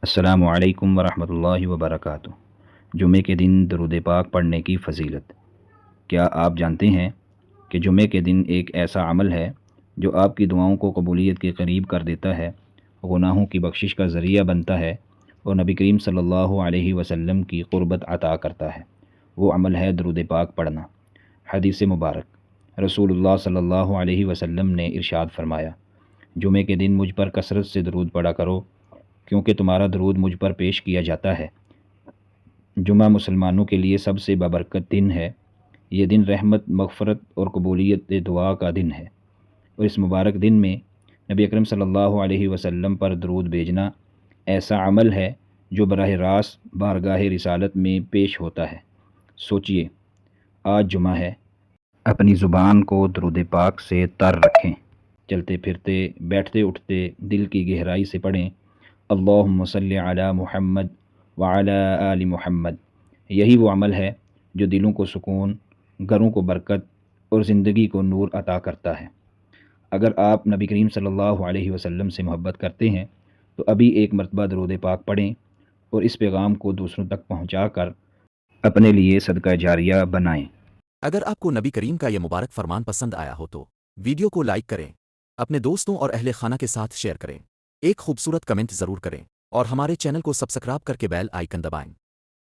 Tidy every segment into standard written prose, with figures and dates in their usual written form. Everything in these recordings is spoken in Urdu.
السلام علیکم ورحمۃ اللہ وبرکاتہ۔ جمعے کے دن درود پاک پڑھنے کی فضیلت۔ کیا آپ جانتے ہیں کہ جمعے کے دن ایک ایسا عمل ہے جو آپ کی دعاؤں کو قبولیت کے قریب کر دیتا ہے، گناہوں کی بخشش کا ذریعہ بنتا ہے اور نبی کریم صلی اللہ علیہ وسلم کی قربت عطا کرتا ہے؟ وہ عمل ہے درود پاک پڑھنا۔ حدیث مبارک، رسول اللہ صلی اللہ علیہ وسلم نے ارشاد فرمایا، جمعے کے دن مجھ پر کثرت سے درود پڑھا کرو کیونکہ تمہارا درود مجھ پر پیش کیا جاتا ہے۔ جمعہ مسلمانوں کے لیے سب سے بابرکت دن ہے۔ یہ دن رحمت، مغفرت اور قبولیت دعا کا دن ہے، اور اس مبارک دن میں نبی اکرم صلی اللہ علیہ وسلم پر درود بھیجنا ایسا عمل ہے جو براہ راست بارگاہ رسالت میں پیش ہوتا ہے۔ سوچئے، آج جمعہ ہے، اپنی زبان کو درود پاک سے تر رکھیں۔ چلتے پھرتے، بیٹھتے اٹھتے دل کی گہرائی سے پڑھیں، اللہم صلی علی محمد وعلی آل محمد۔ یہی وہ عمل ہے جو دلوں کو سکون، گھروں کو برکت اور زندگی کو نور عطا کرتا ہے۔ اگر آپ نبی کریم صلی اللہ علیہ وسلم سے محبت کرتے ہیں تو ابھی ایک مرتبہ درود پاک پڑھیں اور اس پیغام کو دوسروں تک پہنچا کر اپنے لیے صدقہ جاریہ بنائیں۔ اگر آپ کو نبی کریم کا یہ مبارک فرمان پسند آیا ہو تو ویڈیو کو لائک کریں، اپنے دوستوں اور اہل خانہ کے ساتھ شیئر کریں، ایک خوبصورت کمنٹ ضرور کریں اور ہمارے چینل کو سبسکرائب کر کے بیل آئیکن دبائیں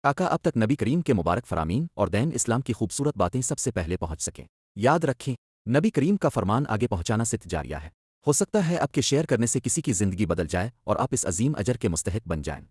تاکہ اب تک نبی کریم کے مبارک فرامین اور دین اسلام کی خوبصورت باتیں سب سے پہلے پہنچ سکیں۔ یاد رکھیں، نبی کریم کا فرمان آگے پہنچانا صدقہ جاریہ ہے۔ ہو سکتا ہے آپ کے شیئر کرنے سے کسی کی زندگی بدل جائے اور آپ اس عظیم اجر کے مستحق بن جائیں۔